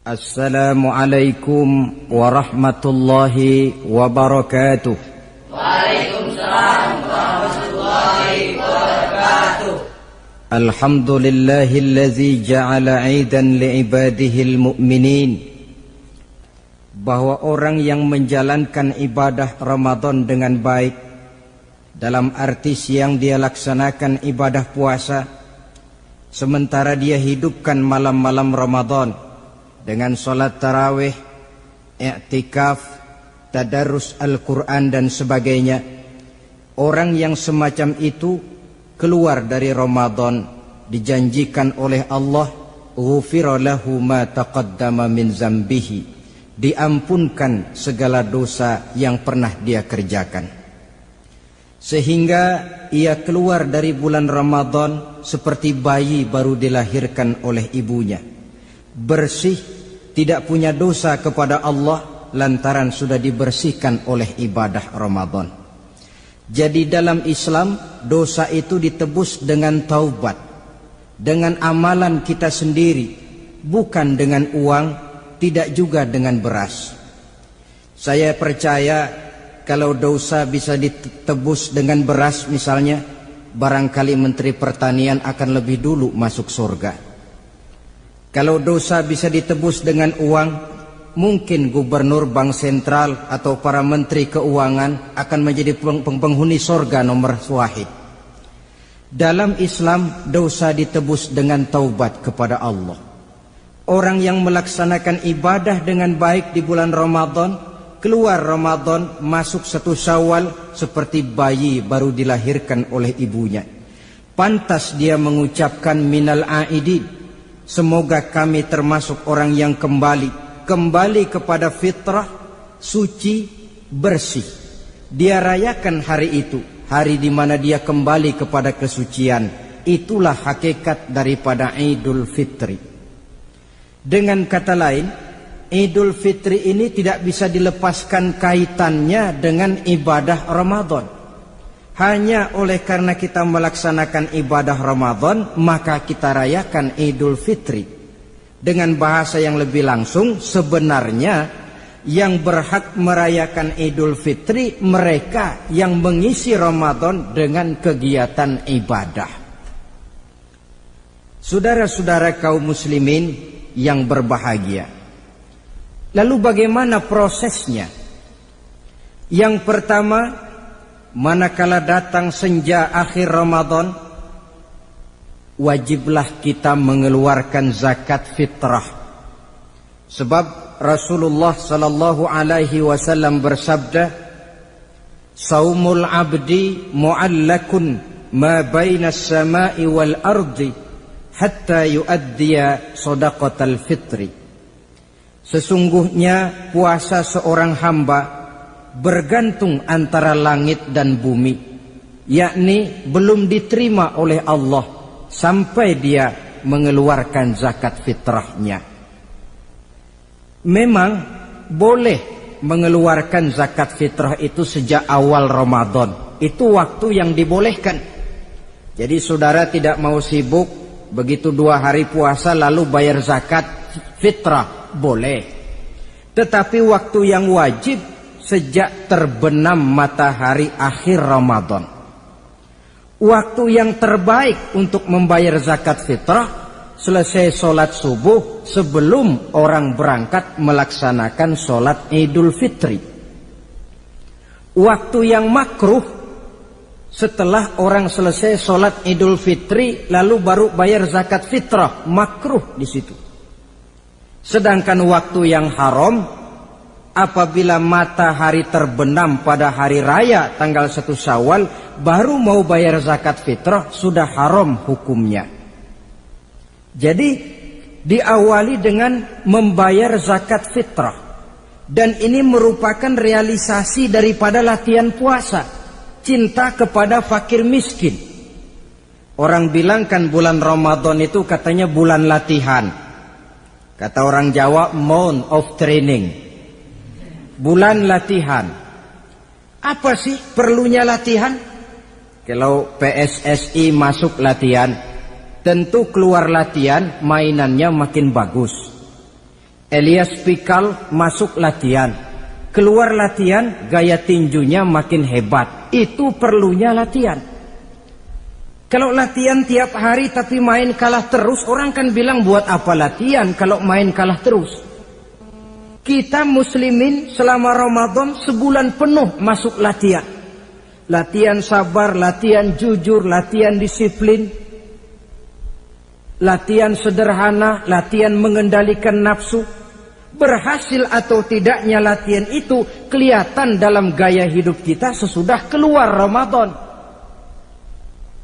Assalamualaikum warahmatullahi wabarakatuh. Waalaikumsalam warahmatullahi wabarakatuh. Alhamdulillahillazi ja'ala 'idan li'ibadihil mu'minin. Bahwa orang yang menjalankan ibadah Ramadan dengan baik, dalam arti siang dia laksanakan ibadah puasa, sementara dia hidupkan malam-malam Ramadan dengan sholat tarawih, i'tikaf, tadarus Al-Quran dan sebagainya. Orang yang semacam itu keluar dari Ramadan dijanjikan oleh Allah, ghufira lahu ma taqaddama min zambihi, diampunkan segala dosa yang pernah dia kerjakan. Sehingga ia keluar dari bulan Ramadan seperti bayi baru dilahirkan oleh ibunya, bersih, tidak punya dosa kepada Allah lantaran sudah dibersihkan oleh ibadah Ramadan. Jadi dalam Islam dosa itu ditebus dengan taubat, dengan amalan kita sendiri, bukan dengan uang, tidak juga dengan beras. Saya percaya kalau dosa bisa ditebus dengan beras misalnya, barangkali Menteri Pertanian akan lebih dulu masuk surga. Kalau dosa bisa ditebus dengan uang, mungkin gubernur bank sentral atau para menteri keuangan akan menjadi penghuni surga nomor wahid. Dalam Islam dosa ditebus dengan taubat kepada Allah. Orang yang melaksanakan ibadah dengan baik di bulan Ramadan, keluar Ramadan masuk 1 Syawal seperti bayi baru dilahirkan oleh ibunya. Pantas dia mengucapkan minal aidin, semoga kami termasuk orang yang kembali kepada fitrah, suci, bersih. Dia rayakan hari itu, hari di mana dia kembali kepada kesucian. Itulah hakikat daripada Idul Fitri. Dengan kata lain, Idul Fitri ini tidak bisa dilepaskan kaitannya dengan ibadah Ramadan. Hanya oleh karena kita melaksanakan ibadah Ramadan, maka kita rayakan Idul Fitri. Dengan bahasa yang lebih langsung, sebenarnya yang berhak merayakan Idul Fitri mereka yang mengisi Ramadan dengan kegiatan ibadah. Saudara-saudara kaum muslimin yang berbahagia, lalu bagaimana prosesnya? Yang pertama, manakala datang senja akhir Ramadan, wajiblah kita mengeluarkan zakat fitrah. Sebab Rasulullah sallallahu alaihi wasallam bersabda, "Saumul 'abdi mu'allakun ma baina as-sama'i wal ardi hatta yu'addiya shadaqatal fitri." Sesungguhnya puasa seorang hamba bergantung antara langit dan bumi, yakni belum diterima oleh Allah sampai dia mengeluarkan zakat fitrahnya. Memang boleh mengeluarkan zakat fitrah itu sejak awal Ramadan. Itu waktu yang dibolehkan. Jadi saudara tidak mau sibuk, begitu 2 hari puasa lalu bayar zakat fitrah, boleh. Tetapi waktu yang wajib sejak terbenam matahari akhir Ramadan. Waktu yang terbaik untuk membayar zakat fitrah selesai sholat subuh sebelum orang berangkat melaksanakan sholat Idul Fitri. Waktu yang makruh setelah orang selesai sholat Idul Fitri lalu baru bayar zakat fitrah, makruh di situ. Sedangkan waktu yang haram apabila matahari terbenam pada hari raya tanggal 1 Syawal baru mau bayar zakat fitrah, sudah haram hukumnya. Jadi diawali dengan membayar zakat fitrah, dan ini merupakan realisasi daripada latihan puasa, cinta kepada fakir miskin. Orang bilang kan bulan Ramadan itu katanya bulan latihan. Kata orang Jawa, month of training, bulan latihan. Apa sih perlunya latihan? Kalau PSSI masuk latihan, tentu keluar latihan mainannya makin bagus. Elias Pikal masuk latihan, keluar latihan gaya tinjunya makin hebat. Itu perlunya latihan. Kalau latihan tiap hari tapi main kalah terus, orang kan bilang buat apa latihan kalau main kalah terus. Kita muslimin selama Ramadan sebulan penuh masuk latihan. Latihan sabar, latihan jujur, latihan disiplin, latihan sederhana, latihan mengendalikan nafsu. Berhasil atau tidaknya latihan itu kelihatan dalam gaya hidup kita sesudah keluar Ramadan.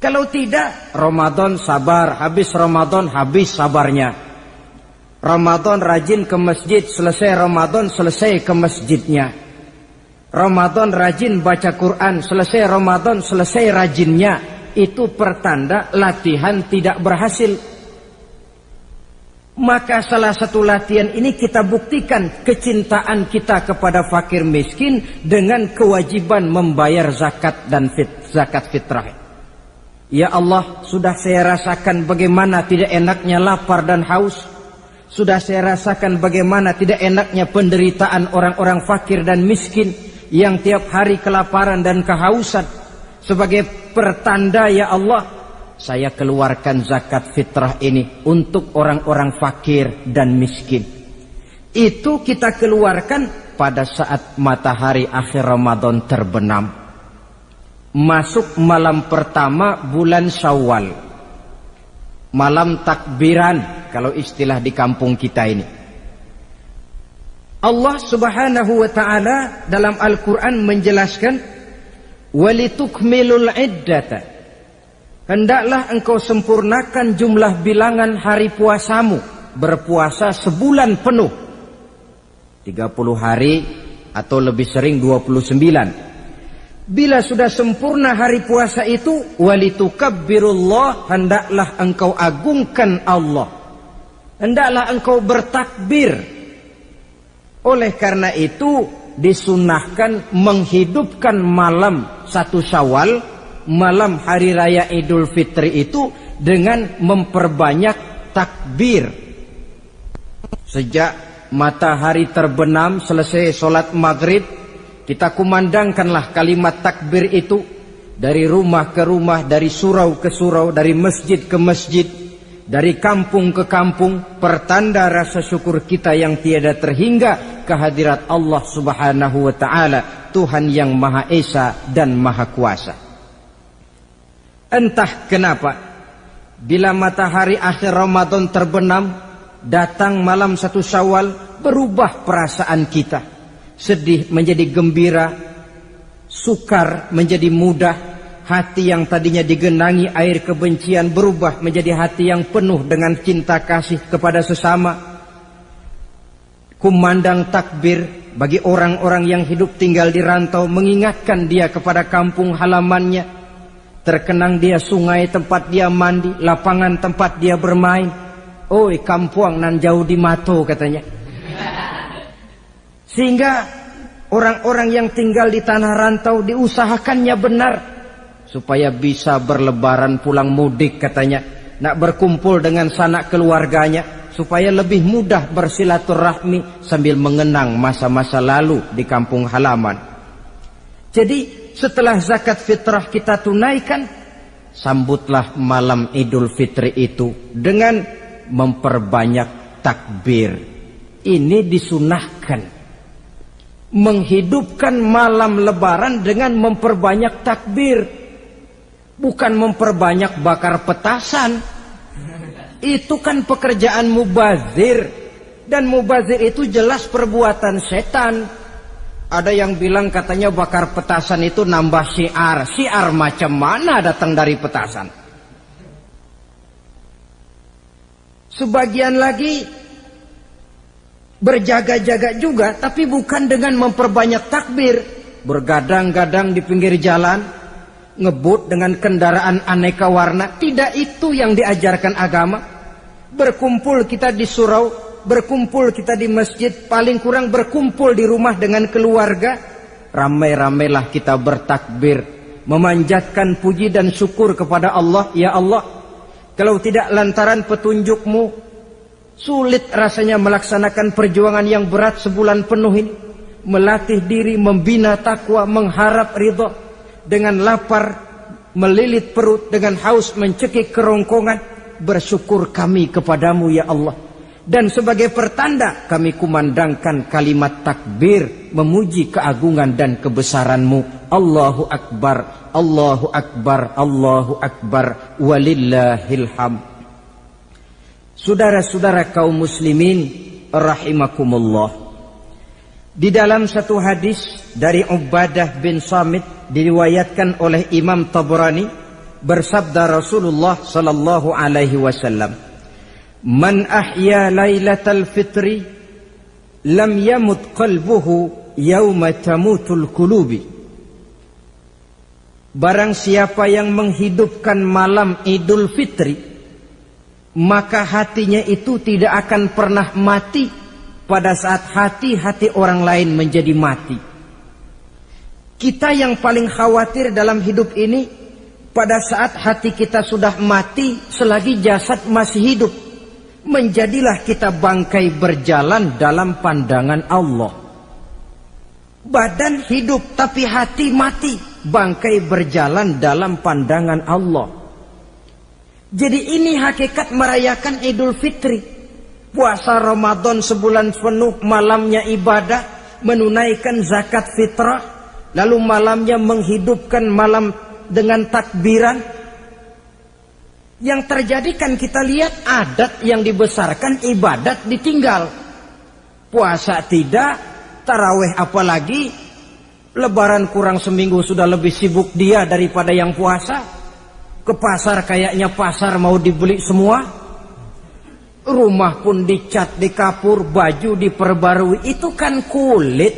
Kalau tidak, Ramadan sabar, habis Ramadan habis sabarnya. Ramadan rajin ke masjid, selesai Ramadan selesai ke masjidnya. Ramadan rajin baca Quran, selesai Ramadan selesai rajinnya. Itu pertanda latihan tidak berhasil. Maka salah satu latihan ini kita buktikan kecintaan kita kepada fakir miskin dengan kewajiban membayar zakat dan zakat fitrah. Ya Allah, sudah saya rasakan bagaimana tidak enaknya lapar dan haus. Sudah saya rasakan bagaimana tidak enaknya penderitaan orang-orang fakir dan miskin yang tiap hari kelaparan dan kehausan. Sebagai pertanda ya Allah, saya keluarkan zakat fitrah ini untuk orang-orang fakir dan miskin. Itu kita keluarkan pada saat matahari akhir Ramadan terbenam. Masuk malam pertama bulan Syawal. Malam takbiran kalau istilah di kampung kita ini. Allah Subhanahu wa taala dalam Al-Qur'an menjelaskan walitukmilul iddata. Hendaklah engkau sempurnakan jumlah bilangan hari puasamu. Berpuasa sebulan penuh. 30 hari atau lebih sering 29. Bila sudah sempurna hari puasa itu, walitukabbirullah, hendaklah engkau agungkan Allah. Hendaklah engkau bertakbir. Oleh karena itu disunahkan menghidupkan malam 1 Syawal, malam hari raya Idul Fitri itu dengan memperbanyak takbir. Sejak matahari terbenam selesai sholat maghrib, kita kumandangkanlah kalimat takbir itu dari rumah ke rumah, dari surau ke surau, dari masjid ke masjid, dari kampung ke kampung, pertanda rasa syukur kita yang tiada terhingga kehadirat Allah Subhanahu wa taala, Tuhan yang Maha Esa dan Maha Kuasa. Entah kenapa, bila matahari akhir Ramadan terbenam, datang malam 1 Syawal, berubah perasaan kita. Sedih menjadi gembira, sukar menjadi mudah, hati yang tadinya digenangi air kebencian berubah menjadi hati yang penuh dengan cinta kasih kepada sesama. Kumandang takbir bagi orang-orang yang hidup tinggal di rantau, mengingatkan dia kepada kampung halamannya. Terkenang dia sungai tempat dia mandi, lapangan tempat dia bermain. Oi kampuang nan jauh di mato katanya. Sehingga orang-orang yang tinggal di tanah rantau diusahakannya benar supaya bisa berlebaran pulang mudik katanya, nak berkumpul dengan sanak keluarganya supaya lebih mudah bersilaturahmi sambil mengenang masa-masa lalu di kampung halaman. Jadi setelah zakat fitrah kita tunaikan, sambutlah malam Idul Fitri itu dengan memperbanyak takbir. Ini disunahkan. Menghidupkan malam lebaran dengan memperbanyak takbir. Bukan memperbanyak bakar petasan. Itu kan pekerjaan mubazir. Dan mubazir itu jelas perbuatan setan. Ada yang bilang katanya bakar petasan itu nambah syiar. Syiar macam mana datang dari petasan? Sebagian lagi berjaga-jaga juga, tapi bukan dengan memperbanyak takbir. Bergadang-gadang di pinggir jalan, ngebut dengan kendaraan aneka warna. Tidak itu yang diajarkan agama. Berkumpul kita di surau, berkumpul kita di masjid, paling kurang berkumpul di rumah dengan keluarga. Ramai-ramailah kita bertakbir, memanjatkan puji dan syukur kepada Allah. Ya Allah, kalau tidak lantaran petunjukmu, Sulit rasanya melaksanakan perjuangan yang berat sebulan penuh ini. Melatih diri, membina takwa, mengharap ridho. Dengan lapar melilit perut, dengan haus mencekik kerongkongan. Bersyukur kami kepadamu ya Allah. Dan sebagai pertanda kami kumandangkan kalimat takbir, memuji keagungan dan kebesaranmu. Allahu Akbar, Allahu Akbar, Allahu Akbar, walillahil hamd. Saudara-saudara kaum muslimin rahimakumullah. Di dalam satu hadis dari Ubadah bin Samit diriwayatkan oleh Imam Tabrani, bersabda Rasulullah sallallahu alaihi wasallam, "Man ahya lailatal fitri lam yamut qalbuhu yauma tamutul qulubi." Barang siapa yang menghidupkan malam Idul Fitri, maka hatinya itu tidak akan pernah mati pada saat hati-hati orang lain menjadi mati. Kita yang paling khawatir dalam hidup ini, pada saat hati kita sudah mati selagi jasad masih hidup, menjadilah kita bangkai berjalan dalam pandangan Allah. Badan hidup tapi hati mati, bangkai berjalan dalam pandangan Allah. Jadi ini hakikat merayakan Idul Fitri. Puasa Ramadan sebulan penuh, malamnya ibadah, menunaikan zakat fitrah, lalu malamnya menghidupkan malam dengan takbiran. Yang terjadi kan kita lihat adat yang dibesarkan, ibadat ditinggal. Puasa tidak, tarawih apalagi, lebaran kurang seminggu sudah lebih sibuk dia daripada yang puasa. Ke pasar kayaknya pasar mau dibeli semua. Rumah pun dicat, dikapur, baju diperbarui. Itu kan kulit.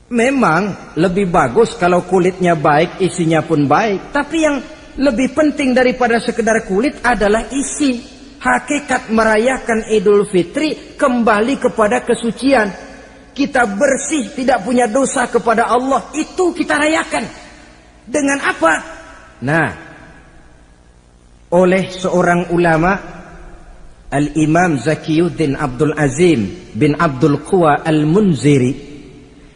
Memang lebih bagus kalau kulitnya baik, isinya pun baik. Tapi yang lebih penting daripada sekedar kulit adalah isi. Hakikat merayakan Idul Fitri kembali kepada kesucian. Kita bersih, tidak punya dosa kepada Allah. Itu kita rayakan. Dengan apa? Nah, oleh seorang ulama, Al-Imam Zakiyuddin Abdul Azim bin Abdul Quwa Al-Munziri,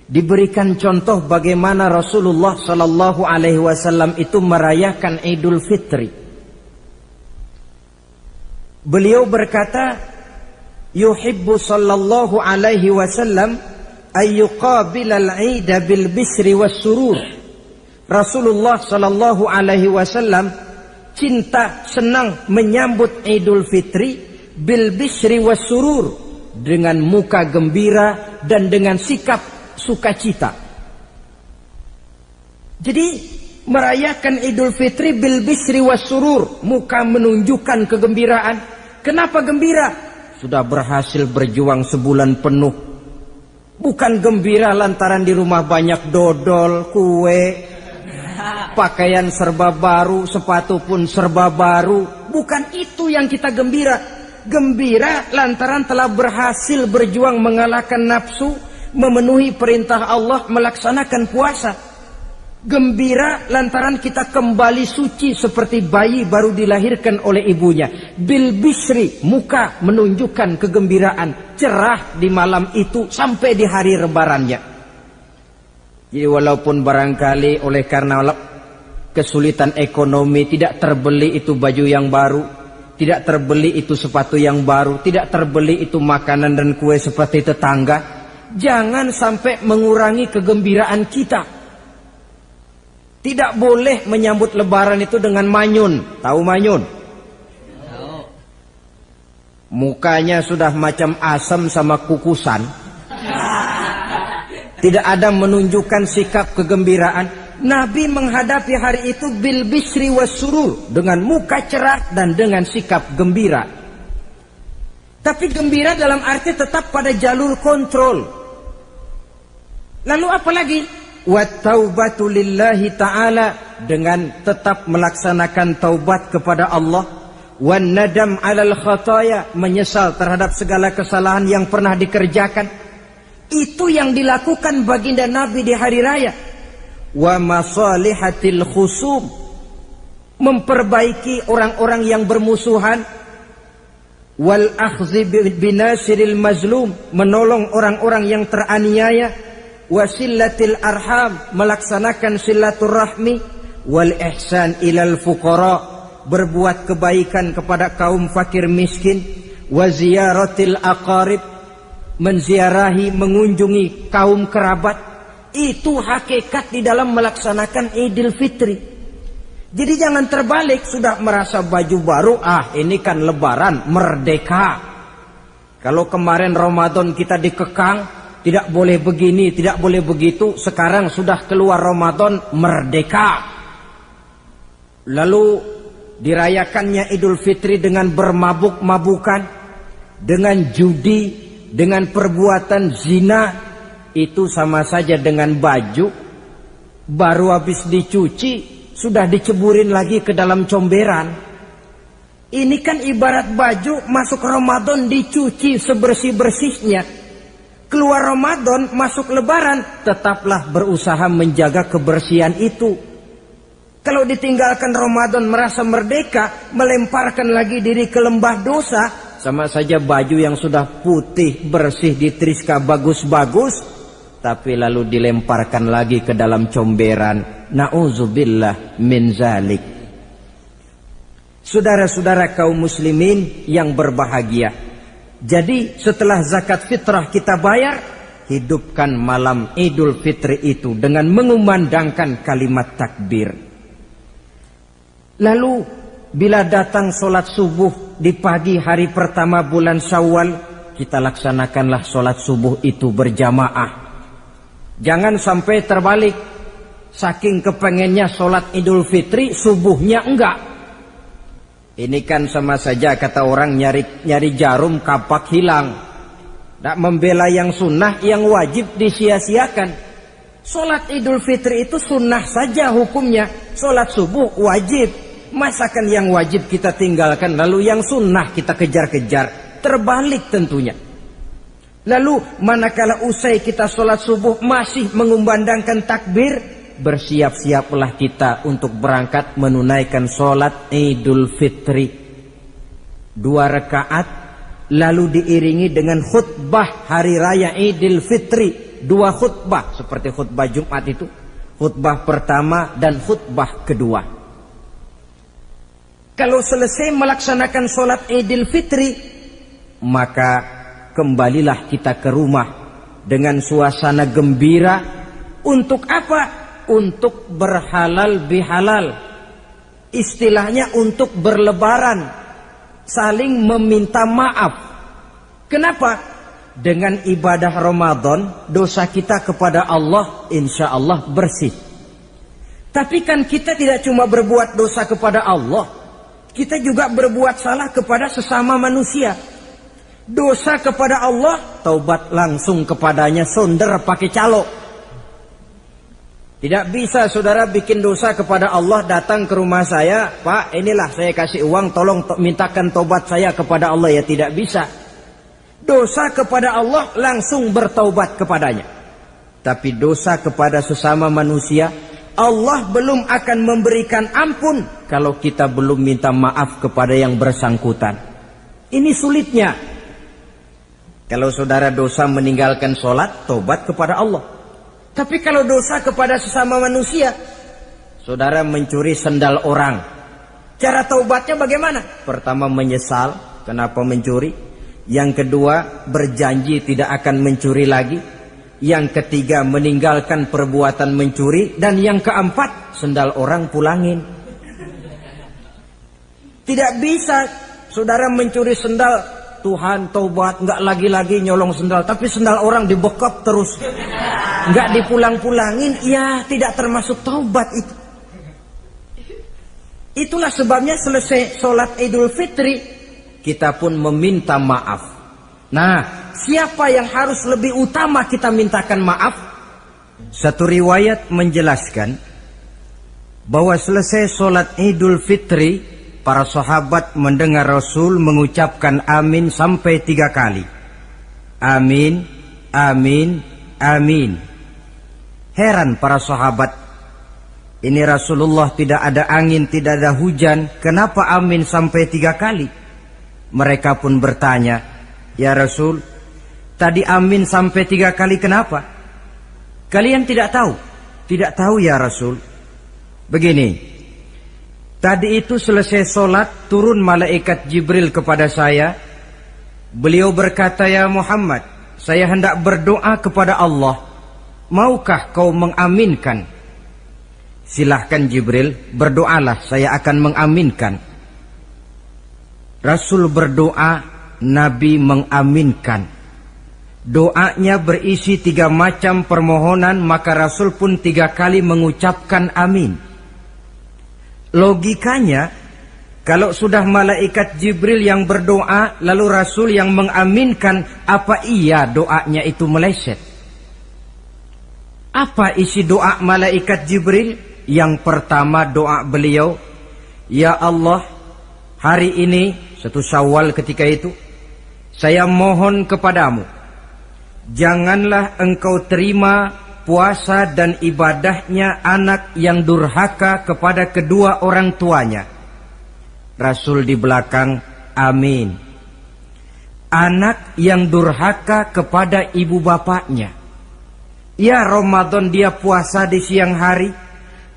diberikan contoh bagaimana Rasulullah sallallahu alaihi wasallam itu merayakan Idul Fitri. Beliau berkata, yuhibbu sallallahu alaihi wasallam ayyuqabilal 'ida bil bisri was surur. Rasulullah sallallahu alaihi wasallam cinta, senang menyambut Idul Fitri bil bisri was surur, dengan muka gembira dan dengan sikap sukacita. Jadi merayakan Idul Fitri bil bisri was surur, muka menunjukkan kegembiraan. Kenapa gembira? Sudah berhasil berjuang sebulan penuh. Bukan gembira lantaran di rumah banyak dodol, kue, pakaian serba baru, sepatu pun serba baru. Bukan itu yang kita gembira. Gembira lantaran telah berhasil berjuang mengalahkan nafsu, memenuhi perintah Allah, melaksanakan puasa. Gembira lantaran kita kembali suci seperti bayi baru dilahirkan oleh ibunya. Bil bisri, muka menunjukkan kegembiraan, cerah di malam itu sampai di hari lebarannya. Jadi walaupun barangkali oleh karena kesulitan ekonomi tidak terbeli itu baju yang baru, tidak terbeli itu sepatu yang baru, tidak terbeli itu makanan dan kue seperti tetangga, jangan sampai mengurangi kegembiraan kita. Tidak boleh menyambut lebaran itu dengan manyun. Tahu manyun? Mukanya sudah macam asam sama kukusan. Tidak ada menunjukkan sikap kegembiraan. Nabi menghadapi hari itu bil bisri was surur, dengan muka cerah dan dengan sikap gembira. Tapi gembira dalam arti tetap pada jalur kontrol. Lalu apa lagi? Wat taubatu lillahi ta'ala, dengan tetap melaksanakan taubat kepada Allah. Wan nadam alal khataya, menyesal terhadap segala kesalahan yang pernah dikerjakan. Itu yang dilakukan baginda Nabi di hari raya. Wa masalihatil khusum, memperbaiki orang-orang yang bermusuhan. wal akhdhi binasiril mazlum, menolong orang-orang yang teraniaya, wasillatil arham, melaksanakan silaturahmi, wal ihsan ilal fuqara, berbuat kebaikan kepada kaum fakir miskin, wa ziyaratil aqarib, menziarahi, mengunjungi kaum kerabat. Itu hakikat di dalam melaksanakan Idul Fitri. Jadi jangan terbalik, sudah merasa baju baru, ini kan lebaran, merdeka. Kalau kemarin Ramadan kita dikekang, tidak boleh begini, tidak boleh begitu, sekarang sudah keluar Ramadan, merdeka. Lalu dirayakannya Idul Fitri dengan bermabuk-mabukan, dengan judi, dengan perbuatan zina. Itu sama saja dengan baju baru habis dicuci sudah diceburin lagi ke dalam comberan. Ini kan ibarat baju masuk Ramadan dicuci sebersih-bersihnya, keluar Ramadan masuk Lebaran, tetaplah berusaha menjaga kebersihan itu. Kalau ditinggalkan Ramadan merasa merdeka, melemparkan lagi diri ke lembah dosa, sama saja baju yang sudah putih bersih ditriska bagus-bagus, tapi lalu dilemparkan lagi ke dalam comberan. Na'udzubillah min zalik. Saudara-saudara kaum muslimin yang berbahagia, jadi setelah zakat fitrah kita bayar, hidupkan malam Idul Fitri itu dengan mengumandangkan kalimat takbir. Lalu bila datang sholat subuh di pagi hari pertama bulan Syawal, kita laksanakanlah sholat subuh itu berjamaah. Jangan sampai terbalik, saking kepengennya sholat Idul Fitri, subuhnya enggak. Ini kan sama saja kata orang nyari jarum kapak hilang. Tak membela yang sunnah, yang wajib disia-siakan. Sholat Idul Fitri itu sunnah saja hukumnya, sholat subuh wajib. Masakan yang wajib kita tinggalkan, lalu yang sunnah kita kejar-kejar? Terbalik tentunya. Lalu manakala usai kita sholat subuh masih mengumandangkan takbir, bersiap-siaplah kita untuk berangkat menunaikan sholat Idul Fitri. 2 rakaat, lalu diiringi dengan khutbah hari raya Idul Fitri. 2 khutbah, seperti khutbah Jumat itu, khutbah pertama dan khutbah kedua. Kalau selesai melaksanakan sholat Idul Fitri, maka kembalilah kita ke rumah dengan suasana gembira. Untuk apa? Untuk berhalal bihalal. Istilahnya untuk berlebaran, saling meminta maaf. Kenapa? Dengan ibadah Ramadan, dosa kita kepada Allah insya Allah bersih. Tapi kan kita tidak cuma berbuat dosa kepada Allah, kita juga berbuat salah kepada sesama manusia. Dosa kepada Allah, taubat langsung kepadanya, sonder pakai calo. Tidak bisa saudara bikin dosa kepada Allah, datang ke rumah saya, Pak inilah saya kasih uang, tolong mintakan taubat saya kepada Allah. Ya tidak bisa. Dosa kepada Allah langsung bertaubat kepadanya. Tapi dosa kepada sesama manusia, Allah belum akan memberikan ampun kalau kita belum minta maaf kepada yang bersangkutan. Ini sulitnya. Kalau saudara dosa meninggalkan sholat, tobat kepada Allah. Tapi kalau dosa kepada sesama manusia, saudara mencuri sendal orang, cara taubatnya bagaimana? Pertama menyesal, kenapa mencuri? Yang kedua berjanji tidak akan mencuri lagi. Yang ketiga meninggalkan perbuatan mencuri. Dan yang keempat, sendal orang pulangin. Tidak bisa saudara mencuri sendal, Tuhan taubat, nggak lagi-lagi nyolong sendal, tapi sendal orang dibekap terus, nggak dipulang-pulangin, ya tidak termasuk taubat itu. Itulah sebabnya selesai sholat Idul Fitri, kita pun meminta maaf. Nah, siapa yang harus lebih utama kita mintakan maaf? Satu riwayat menjelaskan bahwa selesai sholat Idul Fitri, para sahabat mendengar Rasul mengucapkan amin sampai 3 kali. Amin, amin, amin. Heran para sahabat, ini Rasulullah tidak ada angin, tidak ada hujan, kenapa amin sampai 3 kali? Mereka pun bertanya, "Ya Rasul, tadi amin sampai 3 kali kenapa?" "Kalian tidak tahu?" "Tidak tahu ya Rasul." "Begini, tadi itu selesai sholat, turun malaikat Jibril kepada saya. Beliau berkata, 'Ya Muhammad, saya hendak berdoa kepada Allah. Maukah kau mengaminkan?' Silahkan Jibril, berdoalah, saya akan mengaminkan." Rasul berdoa, Nabi mengaminkan. Doanya berisi 3 macam permohonan, maka Rasul pun 3 kali mengucapkan amin. Logikanya, kalau sudah malaikat Jibril yang berdoa, lalu Rasul yang mengaminkan, apa iya doanya itu meleset? Apa isi doa malaikat Jibril? Yang pertama doa beliau, "Ya Allah, hari ini," 1 Syawal ketika itu, "saya mohon kepadamu, janganlah engkau terima puasa dan ibadahnya anak yang durhaka kepada kedua orang tuanya." Rasul di belakang, "Amin." Anak yang durhaka kepada ibu bapaknya. Ya Ramadan dia puasa di siang hari,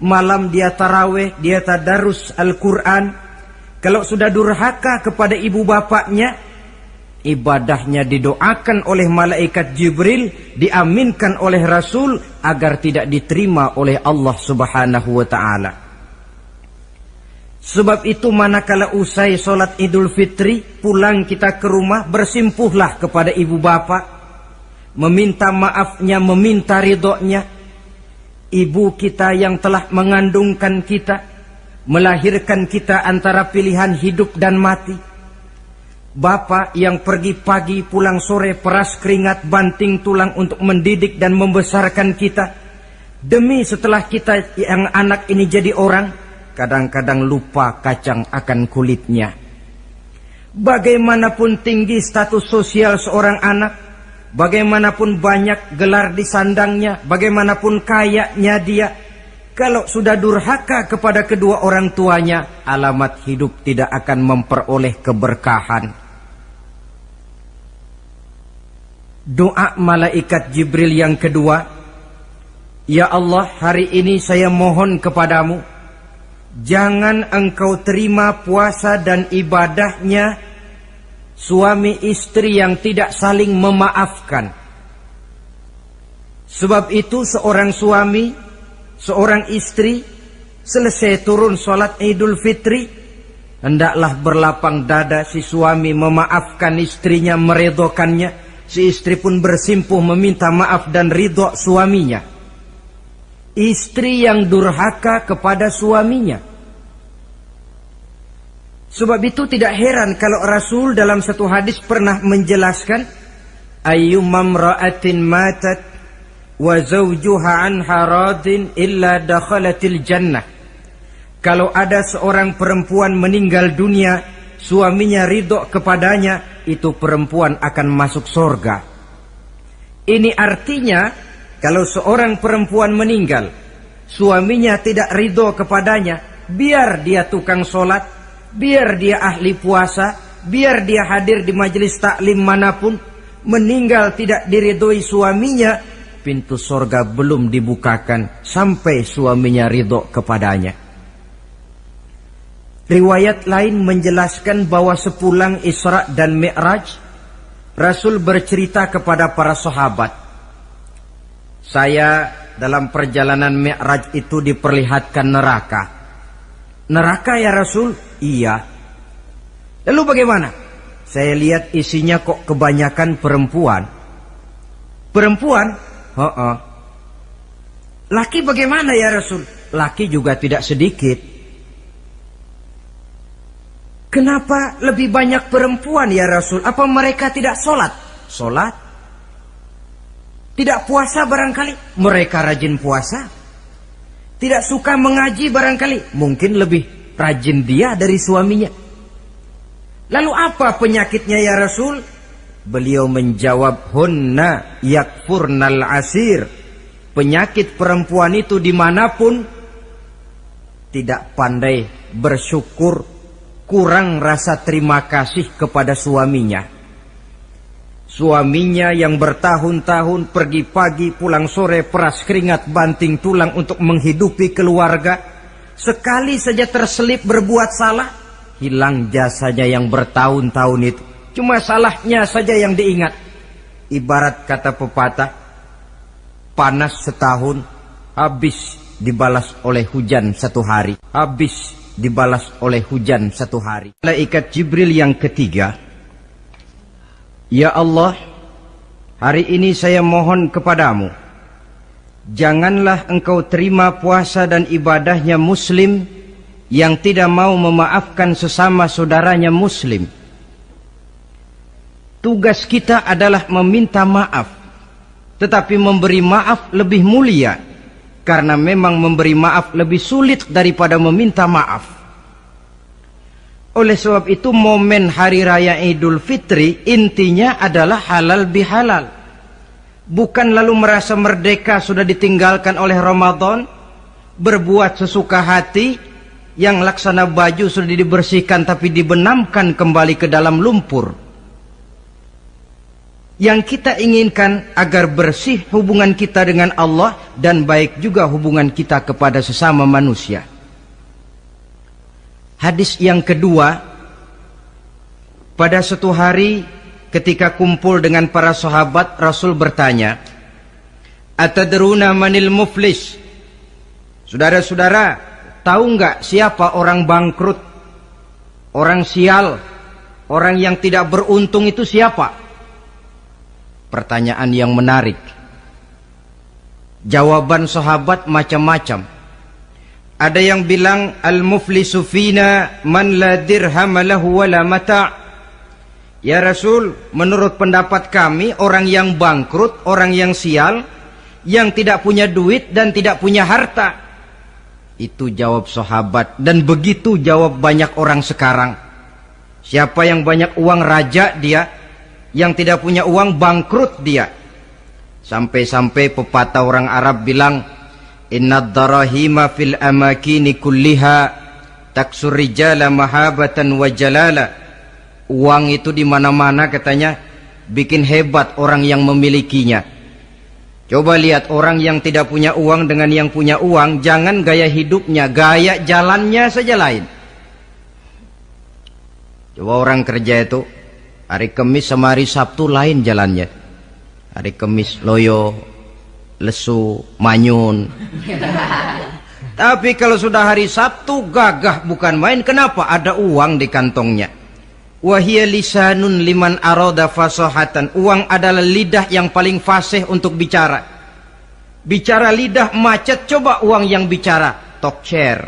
malam dia taraweh, dia tadarus Al-Quran. Kalau sudah durhaka kepada ibu bapaknya, ibadahnya didoakan oleh malaikat Jibril, diaminkan oleh Rasul agar tidak diterima oleh Allah Subhanahu wa ta'ala. Sebab itu manakala usai sholat Idul Fitri, pulang kita ke rumah, bersimpuhlah kepada ibu bapak, meminta maafnya, meminta ridhonya. Ibu kita yang telah mengandungkan kita, melahirkan kita antara pilihan hidup dan mati. Bapak yang pergi pagi pulang sore, peras keringat banting tulang untuk mendidik dan membesarkan kita. Demi setelah kita yang anak ini jadi orang, kadang-kadang lupa kacang akan kulitnya. Bagaimanapun tinggi status sosial seorang anak, bagaimanapun banyak gelar di sandangnya, bagaimanapun kayanya dia, kalau sudah durhaka kepada kedua orang tuanya, alamat hidup tidak akan memperoleh keberkahan. Doa malaikat Jibril yang kedua, "Ya Allah, hari ini saya mohon kepadamu, jangan engkau terima puasa dan ibadahnya suami istri yang tidak saling memaafkan." Sebab itu seorang suami, seorang istri, selesai turun sholat Idul Fitri, hendaklah berlapang dada si suami memaafkan istrinya, meridhokannya. Si istri pun bersimpuh meminta maaf dan ridho suaminya. Istri yang durhaka kepada suaminya. Sebab itu tidak heran kalau Rasul dalam satu hadis pernah menjelaskan, "Ayyumam ra'atin matat wa zawjuha anha radin illa dakhalatil jannah." Kalau ada seorang perempuan meninggal dunia, suaminya ridho kepadanya, itu perempuan akan masuk surga. Ini artinya, kalau seorang perempuan meninggal, suaminya tidak ridho kepadanya, biar dia tukang sholat, biar dia ahli puasa, biar dia hadir di majelis taklim manapun, meninggal tidak diridhoi suaminya, pintu surga belum dibukakan sampai suaminya ridho kepadanya. Riwayat lain menjelaskan bahwa sepulang Isra dan Mi'raj, Rasul bercerita kepada para sahabat, "Saya dalam perjalanan Mi'raj itu diperlihatkan neraka." "Neraka ya Rasul?" "Iya." "Lalu bagaimana?" "Saya lihat isinya kok kebanyakan perempuan." "Perempuan?" "Heeh." "Laki bagaimana ya Rasul?" "Laki juga tidak sedikit." "Kenapa lebih banyak perempuan ya Rasul? Apa mereka tidak sholat?" "Sholat." "Tidak puasa barangkali?" "Mereka rajin puasa." "Tidak suka mengaji barangkali?" "Mungkin lebih rajin dia dari suaminya." "Lalu apa penyakitnya ya Rasul?" Beliau menjawab, "Hunna yakfurnal asir." Penyakit perempuan itu dimanapun, tidak pandai bersyukur, kurang rasa terima kasih kepada suaminya. Suaminya yang bertahun-tahun pergi pagi pulang sore, peras keringat banting tulang untuk menghidupi keluarga, sekali saja terselip berbuat salah, hilang jasanya yang bertahun-tahun itu. Cuma salahnya saja yang diingat. Ibarat kata pepatah, panas setahun, habis dibalas oleh hujan satu hari. Habis dibalas oleh hujan satu hari. Malaikat Jibril yang ketiga, ya Allah, hari ini saya mohon kepadamu, janganlah engkau terima puasa dan ibadahnya muslim yang tidak mau memaafkan sesama saudaranya muslim. Tugas kita adalah meminta maaf, tetapi memberi maaf lebih mulia, karena memang memberi maaf lebih sulit daripada meminta maaf. Oleh sebab itu momen hari raya Idul Fitri intinya adalah halal bihalal. Bukan lalu merasa merdeka sudah ditinggalkan oleh Ramadan, berbuat sesuka hati, yang laksana baju sudah dibersihkan tapi dibenamkan kembali ke dalam lumpur. Yang kita inginkan agar bersih hubungan kita dengan Allah dan baik juga hubungan kita kepada sesama manusia. Hadis yang kedua, pada suatu hari ketika kumpul dengan para sahabat, Rasul bertanya, "Atadruna manil muflis?" Saudara-saudara, tahu enggak siapa orang bangkrut, orang sial, orang yang tidak beruntung itu siapa? Pertanyaan yang menarik. Jawaban sahabat macam-macam. Ada yang bilang al-muflisu fina man la dirham lahu wala mata'. Ya Rasul, menurut pendapat kami orang yang bangkrut, orang yang sial, yang tidak punya duit dan tidak punya harta. Itu jawab sahabat, dan begitu jawab banyak orang sekarang. Siapa yang banyak uang raja dia, yang tidak punya uang bangkrut dia. Sampai-sampai pepatah orang Arab bilang, innad darahima fil amakini kulliha taksur rijala mahabatan wa jalala. Uang itu di mana-mana katanya bikin hebat orang yang memilikinya. Coba lihat orang yang tidak punya uang dengan yang punya uang, jangan gaya hidupnya, gaya jalannya saja lain. Coba orang kerja itu hari Kamis sama hari Sabtu lain jalannya. Hari Kamis loyo, lesu, manyun. Tapi kalau sudah hari Sabtu gagah bukan main. Kenapa? Ada uang di kantongnya. Wahia lisanun liman arada fasahatan. Uang adalah lidah yang paling fasih untuk bicara. Bicara lidah macet, coba uang yang bicara talk chair.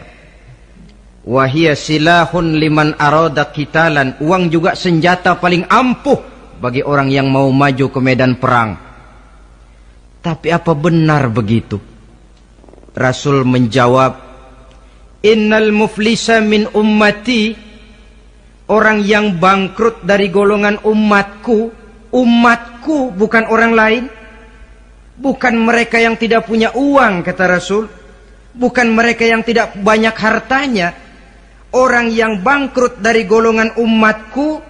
Wahia silahun liman arada qitalan. Uang juga senjata paling ampuh bagi orang yang mau maju ke medan perang. Tapi apa benar begitu? Rasul menjawab, innal muflisa min ummati. Orang yang bangkrut dari golongan umatku. Umatku bukan orang lain. Bukan mereka yang tidak punya uang, kata Rasul. Bukan mereka yang tidak banyak hartanya. Orang yang bangkrut dari golongan umatku,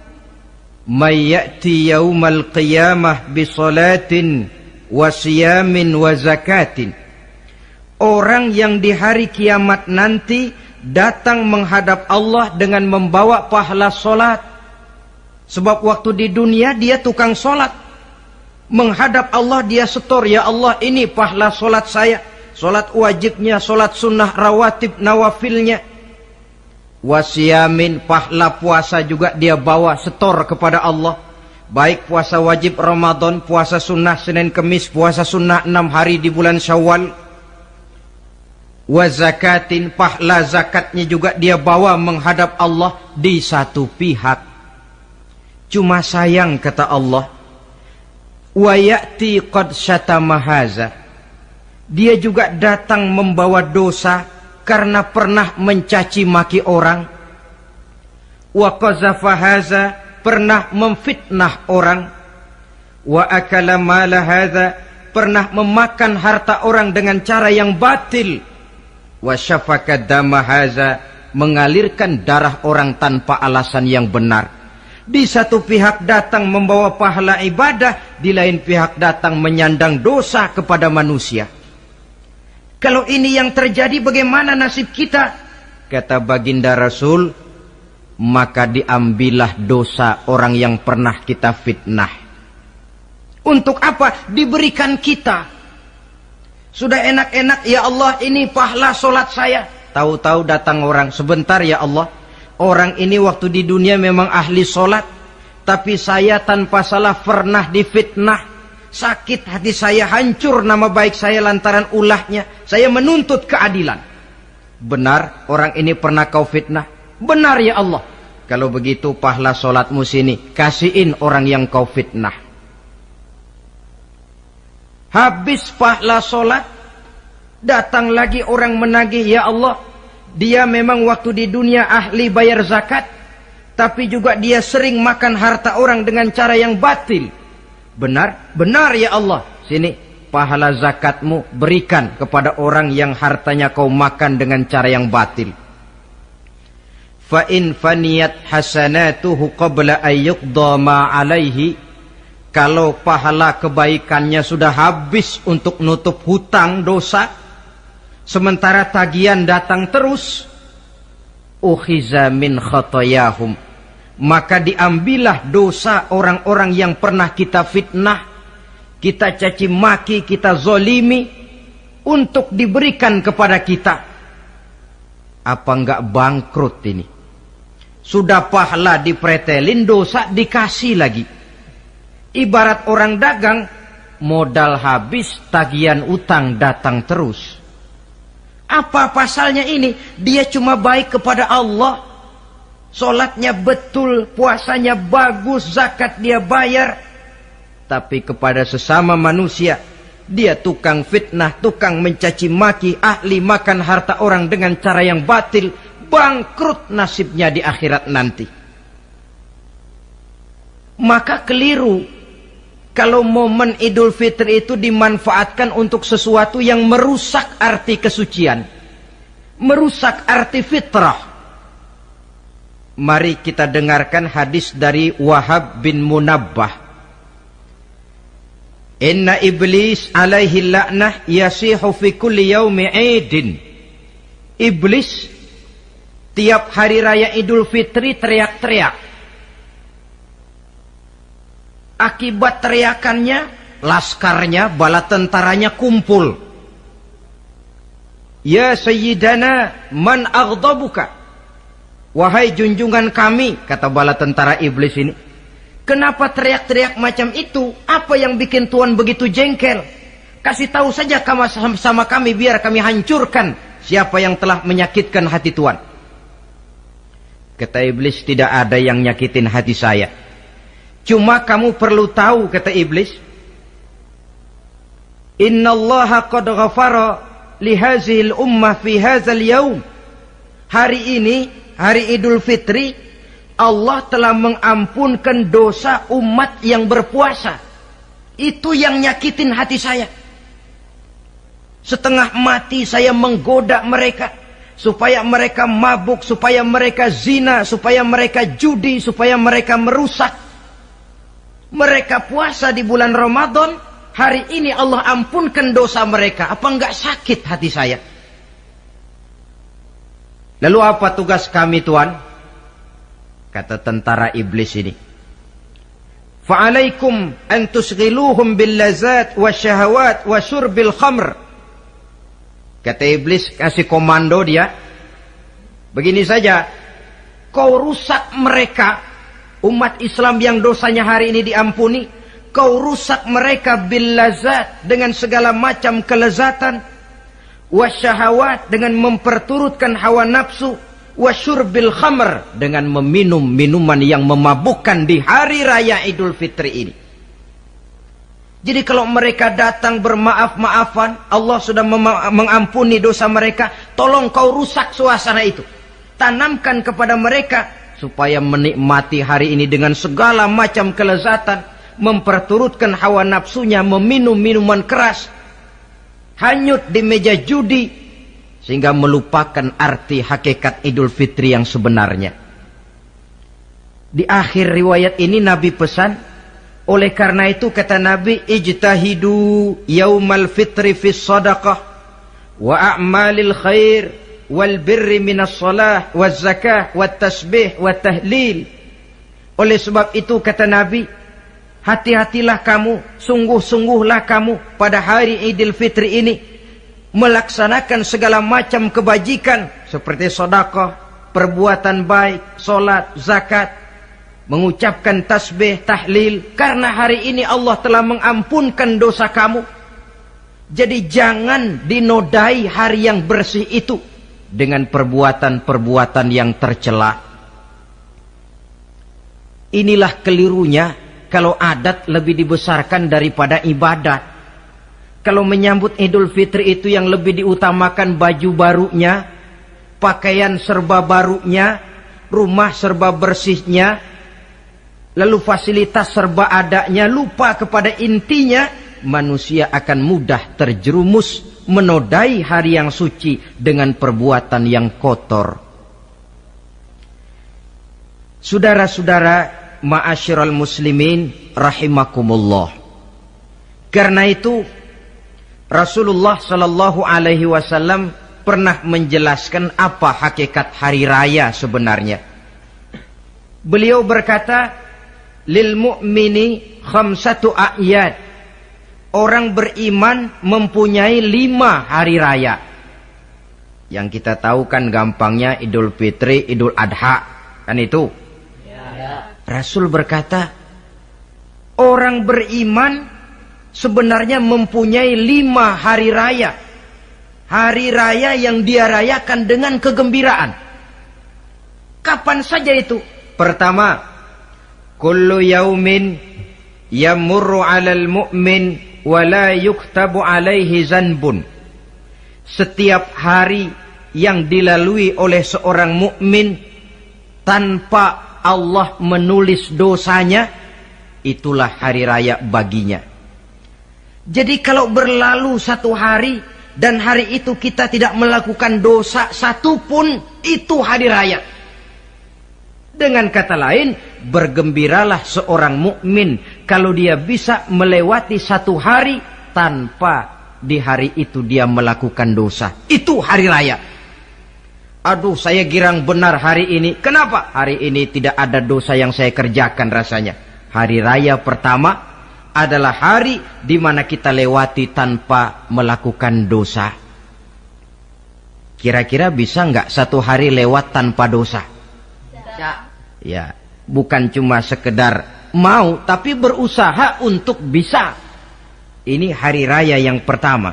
may ya'ti yaumal qiyamah bi salatin wa siyamin wa zakatin. Orang yang di hari kiamat nanti datang menghadap Allah dengan membawa pahala solat. Sebab waktu di dunia dia tukang solat. Menghadap Allah dia setor, ya Allah ini pahala solat saya. Solat wajibnya, solat sunnah rawatib nawafilnya. Wasiyamin, pahala puasa juga dia bawa setor kepada Allah. Baik puasa wajib Ramadan, puasa sunnah Senin Kemis, puasa sunnah 6 hari di bulan Syawal. Wazakatin, pahala zakatnya juga dia bawa menghadap Allah di satu pihak. Cuma sayang kata Allah, wa ya'ti qad syatama haza. Dia juga datang membawa dosa karena pernah mencaci maki orang. Wa qazafa haza, pernah memfitnah orang. Wa akala mala haza, pernah memakan harta orang dengan cara yang batil. Wa syafaka dama haza, mengalirkan darah orang tanpa alasan yang benar. Di satu pihak datang membawa pahala ibadah, di lain pihak datang menyandang dosa kepada manusia. Kalau ini yang terjadi, bagaimana nasib kita? Kata baginda Rasul, maka diambillah dosa orang yang pernah kita fitnah. Untuk apa? Diberikan kita. Sudah enak-enak, ya Allah, ini pahala solat saya. Tahu-tahu datang orang, sebentar ya Allah, orang ini waktu di dunia memang ahli solat, tapi saya tanpa salah pernah difitnah. Sakit hati saya, hancur nama baik saya lantaran ulahnya. Saya menuntut keadilan. Benar, orang ini pernah kau fitnah? Benar ya Allah. Kalau begitu pahala solatmu sini, kasihin orang yang kau fitnah. Habis pahala solat, datang lagi orang menagih, ya Allah, dia memang waktu di dunia ahli bayar zakat, tapi juga dia sering makan harta orang dengan cara yang batil. Benar? Benar ya Allah. Sini, pahala zakatmu berikan kepada orang yang hartanya kau makan dengan cara yang batil. Fa in faniyat hasanatuhu qabla ayyuqda ma alaihi. Kalau pahala kebaikannya sudah habis untuk nutup hutang dosa, sementara tagihan datang terus, ukhiza min khotoyahum, maka diambillah dosa orang-orang yang pernah kita fitnah, kita caci maki, kita zolimi, untuk diberikan kepada kita. Apa enggak bangkrut ini? Sudah pahala dipretelin, dosa dikasih lagi. Ibarat orang dagang, modal habis, tagihan utang datang terus. Apa pasalnya ini? Dia cuma baik kepada Allah. Solatnya betul, puasanya bagus, zakat dia bayar. Tapi kepada sesama manusia, dia tukang fitnah, tukang mencaci maki, ahli makan harta orang dengan cara yang batil. Bangkrut nasibnya di akhirat nanti. Maka keliru kalau momen Idul Fitri itu dimanfaatkan untuk sesuatu yang merusak arti kesucian, merusak arti fitrah. Mari kita dengarkan hadis dari Wahab bin Munabbah. Inna iblis alaihi la'nah yasihu fi kulli yaumi idin. Iblis tiap hari raya Idul Fitri teriak-teriak. Akibat teriakannya, laskarnya, bala tentaranya kumpul. Ya Sayyidana, man aghdabuka? Wahai junjungan kami, kata bala tentara iblis ini, kenapa teriak-teriak macam itu? Apa yang bikin Tuhan begitu jengkel? Kasih tahu saja sama kami, biar kami hancurkan siapa yang telah menyakitkan hati Tuhan. Kata iblis, tidak ada yang nyakitin hati saya. Cuma kamu perlu tahu, kata iblis, innallaha qad ghafara li hazihil ummah fi hadzal yaum. Hari ini, hari Idul Fitri, Allah telah mengampunkan dosa umat yang berpuasa. Itu yang nyakitin hati saya. Setengah mati saya menggoda mereka, supaya mereka mabuk, supaya mereka zina, supaya mereka judi, supaya mereka merusak. Mereka puasa di bulan Ramadan, hari ini Allah ampunkan dosa mereka. Apa enggak sakit hati saya? Lalu apa tugas kami Tuhan? Kata tentara iblis ini, fa'alaikum an tusghiluhum bil lazat wa syahawat wa syurbil khamr. Kata iblis, kasih komando dia, begini saja, kau rusak mereka, umat Islam yang dosanya hari ini diampuni, kau rusak mereka bil lazat, dengan segala macam kelezatan, wasyahawat, dengan memperturutkan hawa nafsu, wasyurbil khamr, dengan meminum minuman yang memabukkan di hari raya Idul Fitri ini. Jadi kalau mereka datang bermaaf-maafan, Allah sudah mengampuni dosa mereka, tolong kau rusak suasana itu. Tanamkan kepada mereka supaya menikmati hari ini dengan segala macam kelezatan, memperturutkan hawa nafsunya, meminum minuman keras, hanyut di meja judi, sehingga melupakan arti hakikat Idul Fitri yang sebenarnya. Di akhir riwayat ini Nabi pesan, oleh karena itu kata Nabi, ijtahidu yaumal fitri fis sadaqah wa a'malil khair wal birri minas salah waz zakah wat tasbih wat tahlil. Oleh sebab itu kata Nabi, hati-hatilah kamu, sungguh-sungguhlah kamu pada hari Idul Fitri ini melaksanakan segala macam kebajikan seperti sedekah, perbuatan baik, salat, zakat, mengucapkan tasbih, tahlil, karena hari ini Allah telah mengampunkan dosa kamu. Jadi jangan dinodai hari yang bersih itu dengan perbuatan-perbuatan yang tercela. Inilah kelirunya kalau adat lebih dibesarkan daripada ibadat. Kalau menyambut Idul Fitri itu yang lebih diutamakan baju barunya, pakaian serba barunya, rumah serba bersihnya, lalu fasilitas serba adanya, lupa kepada intinya, manusia akan mudah terjerumus menodai hari yang suci dengan perbuatan yang kotor. Saudara-saudara, ma'asyiral muslimin rahimakumullah. Karena itu Rasulullah sallallahu alaihi wasallam pernah menjelaskan apa hakikat hari raya sebenarnya. Beliau berkata, lil mu'mini khamsatu a'yad. Orang beriman mempunyai 5 hari raya. Yang kita tahu kan gampangnya Idul Fitri, Idul Adha, kan itu. Rasul berkata, orang beriman sebenarnya mempunyai 5 hari raya. Hari raya yang dia rayakan dengan kegembiraan. Kapan saja itu? Pertama, kullu yaumin yamurru 'alal mu'min wa la yuktabu 'alaihi zanbun. Setiap hari yang dilalui oleh seorang mukmin tanpa Allah menulis dosanya, itulah hari raya baginya. Jadi kalau berlalu 1 hari dan hari itu kita tidak melakukan dosa satupun, itu hari raya. Dengan kata lain, bergembiralah seorang mukmin kalau dia bisa melewati 1 hari tanpa di hari itu dia melakukan dosa. Itu hari raya. Aduh, saya girang benar hari ini. Kenapa? Hari ini tidak ada dosa yang saya kerjakan rasanya. Hari raya pertama adalah hari di mana kita lewati tanpa melakukan dosa. Kira-kira bisa nggak 1 hari lewat tanpa dosa? Ya, bukan cuma sekedar mau, tapi berusaha untuk bisa. Ini hari raya yang pertama.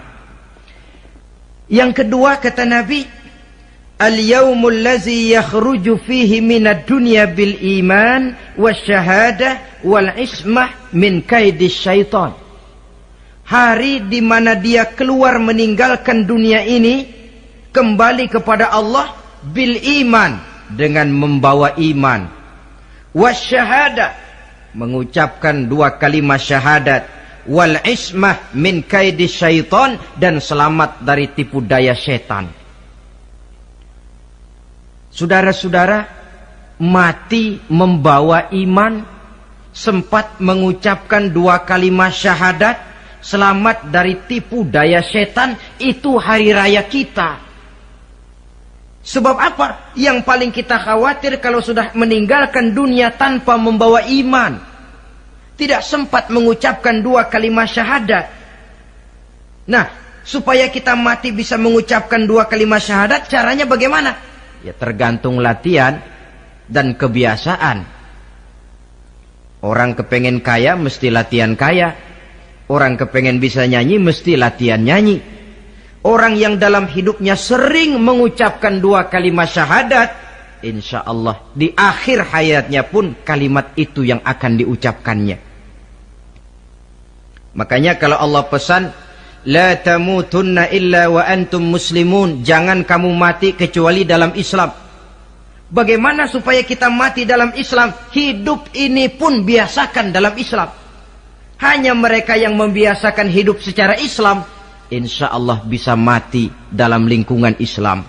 Yang kedua kata Nabi, al-yaumul ladzi yakhruju fihi minad dunya bil iman wasyahadah wal ismah min kaidis syaitan. Hari di mana dia keluar meninggalkan dunia ini, kembali kepada Allah bil iman, dengan membawa iman, wasyahadah, mengucapkan 2 kalimat syahadat, wal ismah min kaidis syaitan, dan selamat dari tipu daya setan. Saudara-saudara, mati membawa iman, sempat mengucapkan 2 kalimat syahadat, selamat dari tipu daya setan, itu hari raya kita. Sebab apa? Yang paling kita khawatir kalau sudah meninggalkan dunia tanpa membawa iman, tidak sempat mengucapkan 2 kalimat syahadat. Nah, supaya kita mati bisa mengucapkan 2 kalimat syahadat, caranya bagaimana? Ya tergantung latihan dan kebiasaan. Orang kepengen kaya mesti latihan kaya. Orang kepengen bisa nyanyi mesti latihan nyanyi. Orang yang dalam hidupnya sering mengucapkan 2 kalimat syahadat, insya Allah di akhir hayatnya pun kalimat itu yang akan diucapkannya. Makanya kalau Allah pesan, la tamutunna illa wa antum muslimun, jangan kamu mati kecuali dalam Islam. Bagaimana supaya kita mati dalam Islam? Hidup ini pun biasakan dalam Islam. Hanya mereka yang membiasakan hidup secara Islam, insya Allah bisa mati dalam lingkungan Islam.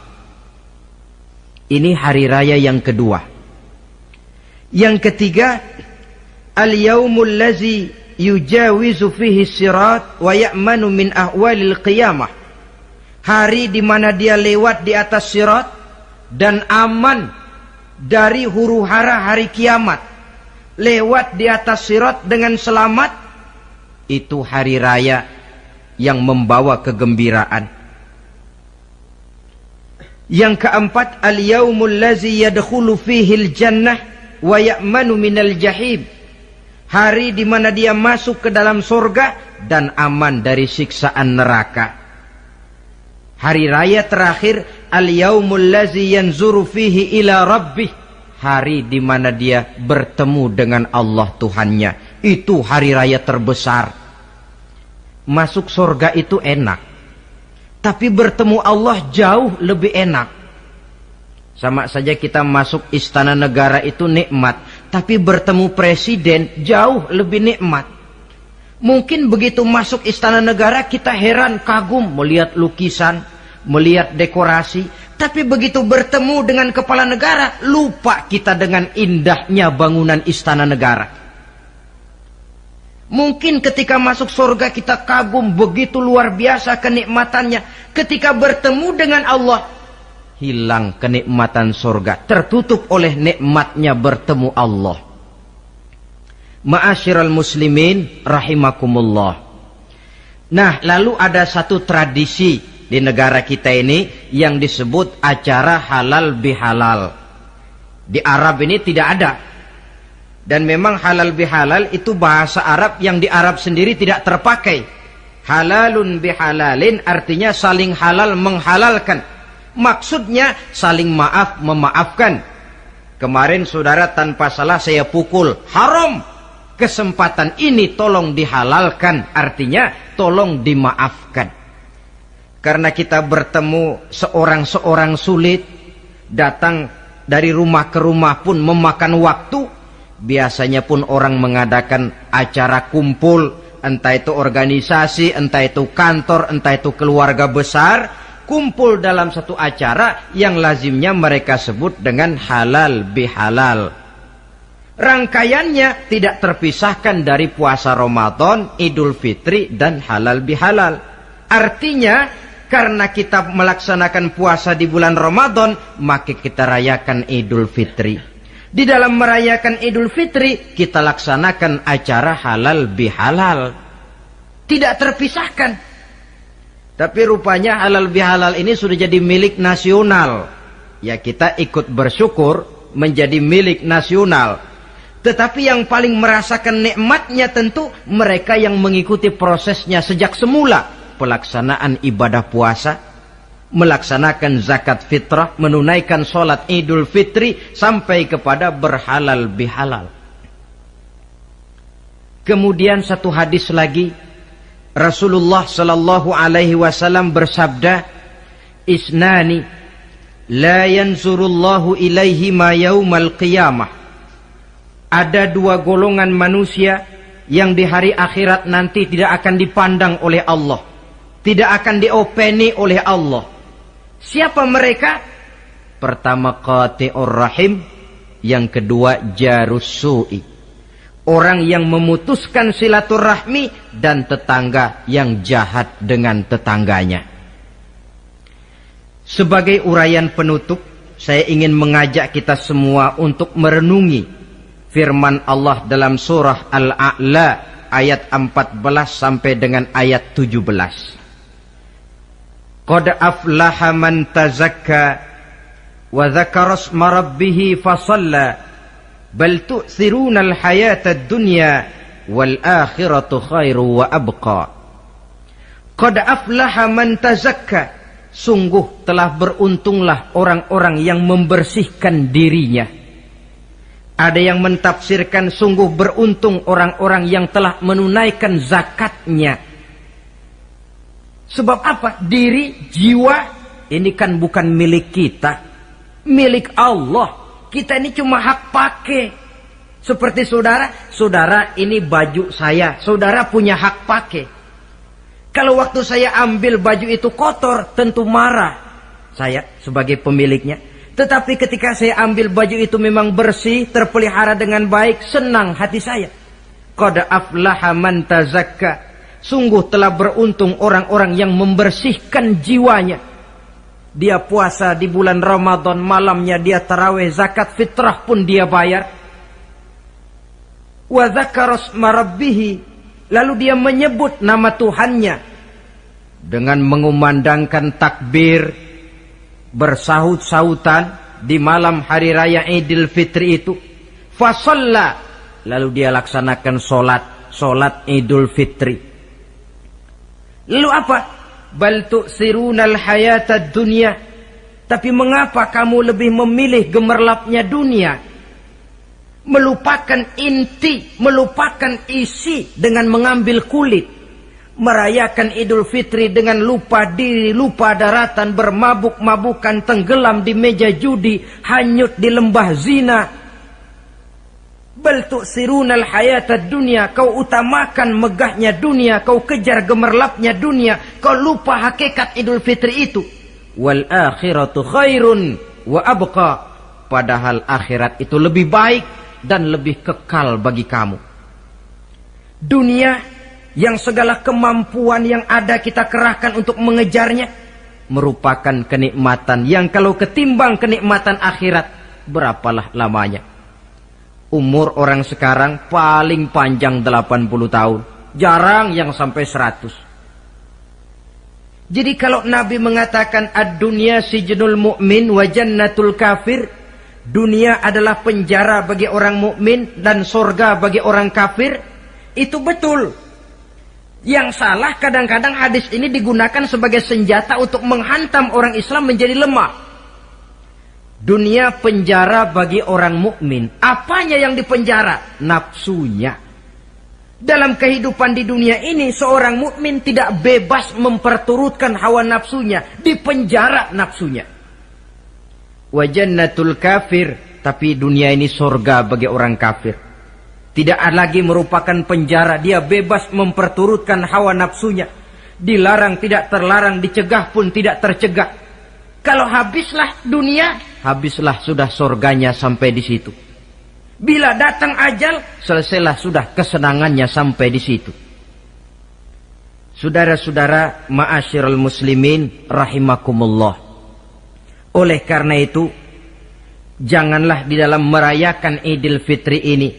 Ini hari raya yang kedua. Yang ketiga, al-yaumul lazi yujawizu fihi sirat wa ya'manu min ahwalil qiyamah. Hari di mana dia lewat di atas sirat dan aman dari huru-hara hari kiamat. Lewat di atas sirat dengan selamat, itu hari raya yang membawa kegembiraan. Yang keempat, al-yaumul lazi yadkhulu fihil jannah wa ya'manu minal jahim. Hari di mana dia masuk ke dalam surga dan aman dari siksaan neraka. Hari raya terakhir, al-yaumul lazi yanzuru fihi ila rabbih. Hari di mana dia bertemu dengan Allah Tuhannya. Itu hari raya terbesar. Masuk surga itu enak, tapi bertemu Allah jauh lebih enak. Sama saja kita masuk istana negara itu nikmat, tapi bertemu presiden jauh lebih nikmat. Mungkin begitu masuk istana negara kita heran, kagum melihat lukisan, melihat dekorasi. Tapi begitu bertemu dengan kepala negara, lupa kita dengan indahnya bangunan istana negara. Mungkin ketika masuk surga kita kagum, begitu luar biasa kenikmatannya. Ketika bertemu dengan Allah, hilang kenikmatan surga, tertutup oleh nikmatnya bertemu Allah. Ma'asyiral muslimin rahimakumullah. Nah, lalu ada satu tradisi di negara kita ini yang disebut acara halal bihalal. Di Arab ini tidak ada. Dan memang halal bihalal itu bahasa Arab yang di Arab sendiri tidak terpakai. Halalun bihalalin artinya saling halal menghalalkan. Maksudnya saling maaf memaafkan. Kemarin saudara tanpa salah saya pukul, haram. Kesempatan ini tolong dihalalkan, artinya tolong dimaafkan. Karena kita bertemu seorang-seorang sulit, datang dari rumah ke rumah pun memakan waktu. Biasanya pun orang mengadakan acara kumpul, entah itu organisasi, entah itu kantor, entah itu keluarga besar, kumpul dalam satu acara yang lazimnya mereka sebut dengan halal bihalal. Rangkaiannya tidak terpisahkan dari puasa Ramadan, Idul Fitri, dan halal bihalal. Artinya, karena kita melaksanakan puasa di bulan Ramadan, maka kita rayakan Idul Fitri. Di dalam merayakan Idul Fitri, kita laksanakan acara halal bihalal. Tidak terpisahkan. Tapi rupanya halal bihalal ini sudah jadi milik nasional. Ya, kita ikut bersyukur menjadi milik nasional. Tetapi yang paling merasakan nikmatnya tentu mereka yang mengikuti prosesnya sejak semula. Pelaksanaan ibadah puasa, melaksanakan zakat fitrah, menunaikan sholat Idul Fitri, sampai kepada berhalal bihalal. Kemudian satu hadis lagi, Rasulullah sallallahu alaihi wasallam bersabda, "Isnani la yanzurullahu ilaihi ma yaumal qiyamah." Ada dua golongan manusia yang di hari akhirat nanti tidak akan dipandang oleh Allah. Tidak akan diopeni oleh Allah. Siapa mereka? Pertama qati'ur rahim, yang kedua jarus su'i. Orang yang memutuskan silaturahmi dan tetangga yang jahat dengan tetangganya. Sebagai uraian penutup, saya ingin mengajak kita semua untuk merenungi firman Allah dalam surah Al-A'la ayat 14 sampai dengan ayat 17. Qad aflaha man tazakka wa dzakara isma rabbih fasalla bal tu'thiruna al-hayata ad-dunya wal akhiratu khairu wa abqa. Qad aflaha man tazakka, sungguh telah beruntunglah orang-orang yang membersihkan dirinya. Ada yang mentafsirkan sungguh beruntung orang-orang yang telah menunaikan zakatnya. Sebab apa? Diri, jiwa, ini kan bukan milik kita. Milik Allah. Kita ini cuma hak pakai. Seperti saudara, saudara ini baju saya. Saudara punya hak pakai. Kalau waktu saya ambil baju itu kotor, tentu marah saya sebagai pemiliknya. Tetapi ketika saya ambil baju itu memang bersih, terpelihara dengan baik, senang hati saya. Qad aflaha man tazakka. Sungguh telah beruntung orang-orang yang membersihkan jiwanya. Dia puasa di bulan Ramadan, malamnya dia tarawih, zakat fitrah pun dia bayar. Wa dzakara isma rabbih, lalu dia menyebut nama Tuhannya dengan mengumandangkan takbir, bersahut-sahutan di malam hari raya Idul Fitri itu. Fasalla, lalu dia laksanakan solat Idul Fitri. Lalu apa? Bal tu'sirunal hayatad dunya. Tapi mengapa kamu lebih memilih gemerlapnya dunia? Melupakan inti, melupakan isi dengan mengambil kulit. Merayakan Idul Fitri dengan lupa diri, lupa daratan, bermabuk-mabukan, tenggelam di meja judi, hanyut di lembah zina. Bal tu'sirunal hayatad dunya, kau utamakan megahnya dunia, kau kejar gemerlapnya dunia, kau lupa hakikat Idul Fitri itu. Wal akhiratu khairun wa abqa, padahal akhirat itu lebih baik dan lebih kekal bagi kamu. Dunia yang segala kemampuan yang ada kita kerahkan untuk mengejarnya merupakan kenikmatan yang kalau ketimbang kenikmatan akhirat, berapalah lamanya. Umur orang sekarang paling panjang 80 tahun. Jarang yang sampai 100. Jadi kalau Nabi mengatakan ad-dunya sijnul mu'min wa jannatul kafir, dunia adalah penjara bagi orang mukmin dan surga bagi orang kafir, itu betul. Yang salah kadang-kadang hadis ini digunakan sebagai senjata untuk menghantam orang Islam menjadi lemah. Dunia penjara bagi orang mukmin. Apanya yang dipenjara? Nafsunya. Dalam kehidupan di dunia ini, seorang mukmin tidak bebas memperturutkan hawa nafsunya, dipenjara nafsunya. Wa jannatul kafir, tapi dunia ini surga bagi orang kafir. Tidak lagi merupakan penjara, dia bebas memperturutkan hawa nafsunya. Dilarang tidak terlarang, dicegah pun tidak tercegah. Kalau habislah dunia, habislah sudah surganya sampai di situ. Bila datang ajal, selesailah sudah kesenangannya sampai di situ. Saudara-saudara, ma'asyiral muslimin rahimakumullah. Oleh karena itu, janganlah di dalam merayakan Idul Fitri ini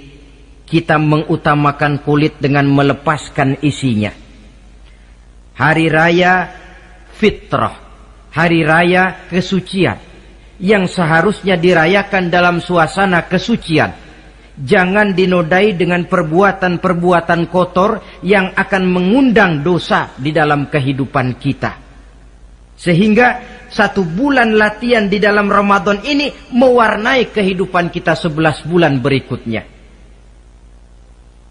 kita mengutamakan kulit dengan melepaskan isinya. Hari raya fitrah, hari raya kesucian yang seharusnya dirayakan dalam suasana kesucian, jangan dinodai dengan perbuatan-perbuatan kotor yang akan mengundang dosa di dalam kehidupan kita. Sehingga 1 bulan latihan di dalam Ramadan ini mewarnai kehidupan kita 11 bulan berikutnya.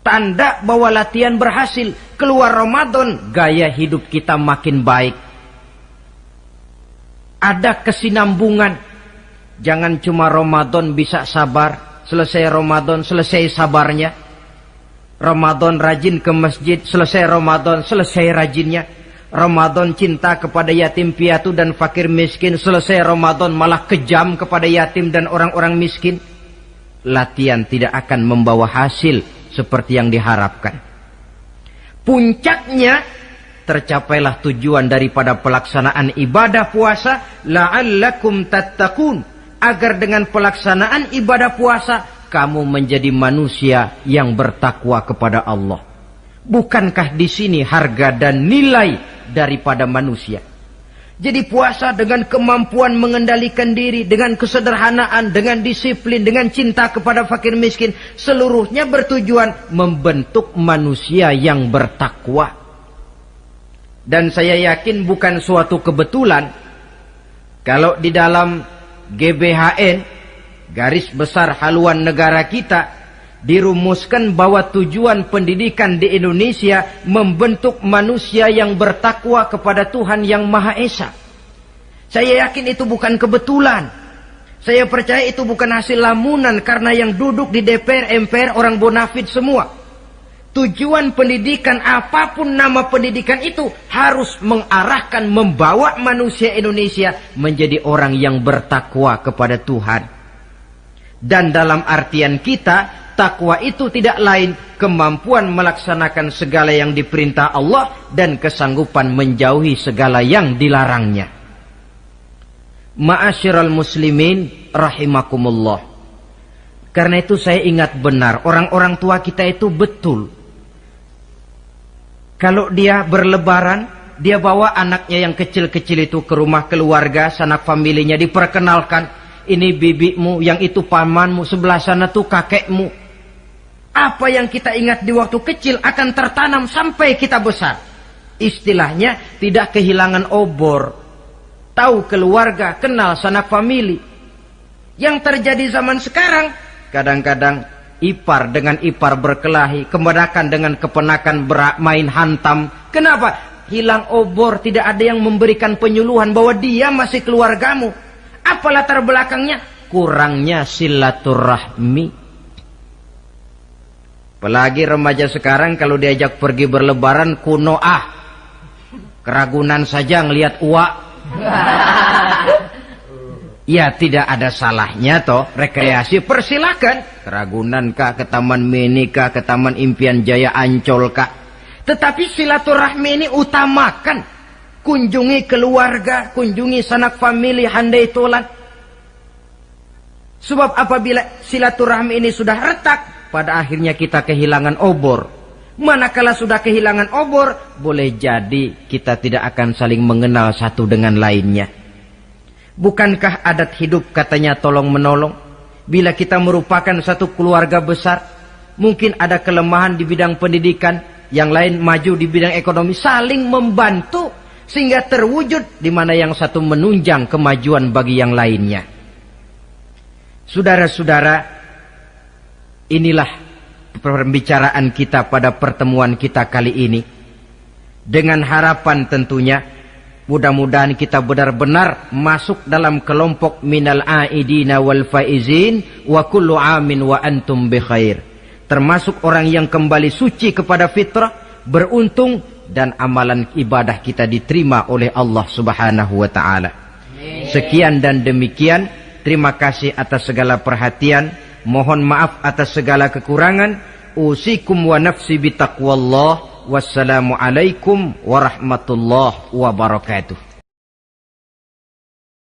Tanda bahwa latihan berhasil, keluar Ramadan gaya hidup kita makin baik. Ada kesinambungan. Jangan cuma Ramadan bisa sabar, selesai Ramadan selesai sabarnya. Ramadan rajin ke masjid, selesai Ramadan selesai rajinnya. Ramadan cinta kepada yatim piatu dan fakir miskin, selesai Ramadan malah kejam kepada yatim dan orang-orang miskin. Latihan tidak akan membawa hasil seperti yang diharapkan. Puncaknya, tercapailah tujuan daripada pelaksanaan ibadah puasa, la'allakum tattaqun, agar dengan pelaksanaan ibadah puasa kamu menjadi manusia yang bertakwa kepada Allah. Bukankah di sini harga dan nilai daripada manusia? Jadi puasa dengan kemampuan mengendalikan diri, dengan kesederhanaan, dengan disiplin, dengan cinta kepada fakir miskin, seluruhnya bertujuan membentuk manusia yang bertakwa. Dan saya yakin bukan suatu kebetulan kalau di dalam GBHN, garis besar haluan negara kita, dirumuskan bahwa tujuan pendidikan di Indonesia membentuk manusia yang bertakwa kepada Tuhan yang Maha Esa. Saya yakin itu bukan kebetulan. Saya percaya itu bukan hasil lamunan karena yang duduk di DPR, MPR orang bonafid semua. Tujuan pendidikan apapun nama pendidikan itu harus mengarahkan, membawa manusia Indonesia menjadi orang yang bertakwa kepada Tuhan. Dan dalam artian kita, takwa itu tidak lain kemampuan melaksanakan segala yang diperintah Allah dan kesanggupan menjauhi segala yang dilarangnya. Ma'asyiral muslimin rahimakumullah. Karena itu saya ingat benar, orang-orang tua kita itu betul. Kalau dia berlebaran, dia bawa anaknya yang kecil-kecil itu ke rumah keluarga, sanak familinya, diperkenalkan. Ini bibimu, yang itu pamanmu, sebelah sana tuh kakekmu. Apa yang kita ingat di waktu kecil akan tertanam sampai kita besar. Istilahnya tidak kehilangan obor. Tahu keluarga, kenal sanak famili. Yang terjadi zaman sekarang, kadang-kadang ipar dengan ipar berkelahi, keponakan dengan keponakan main hantam. Kenapa? Hilang obor, tidak ada yang memberikan penyuluhan bahwa dia masih keluargamu. Apa latar belakangnya? Kurangnya silaturahmi. Apalagi remaja sekarang kalau diajak pergi berlebaran kuno keragunan saja ngelihat uak. Ya tidak ada salahnya toh, rekreasi persilakan. Keragunan kah, ke Taman Mini kah, ke Taman Impian Jaya Ancol kah. Tetapi silaturahmi ini utamakan. Kunjungi keluarga, kunjungi sanak famili, handai tolan. Sebab apabila silaturahmi ini sudah retak, pada akhirnya kita kehilangan obor. Manakala sudah kehilangan obor, boleh jadi kita tidak akan saling mengenal satu dengan lainnya. Bukankah adat hidup katanya tolong menolong? Bila kita merupakan satu keluarga besar, mungkin ada kelemahan di bidang pendidikan, yang lain maju di bidang ekonomi, saling membantu sehingga terwujud di mana yang satu menunjang kemajuan bagi yang lainnya. Saudara-saudara, inilah pembicaraan kita pada pertemuan kita kali ini. Dengan harapan tentunya mudah-mudahan kita benar-benar masuk dalam kelompok minal aidina wal faizin wa kullu amin wa antum bi khair. Termasuk orang yang kembali suci kepada fitrah, beruntung dan amalan ibadah kita diterima oleh Allah Subhanahu wa taala. Sekian dan demikian, terima kasih atas segala perhatian, mohon maaf atas segala kekurangan. Usikum wa nafsi bitaqwallah. Wassalamualaikum warahmatullahi wabarakatuh.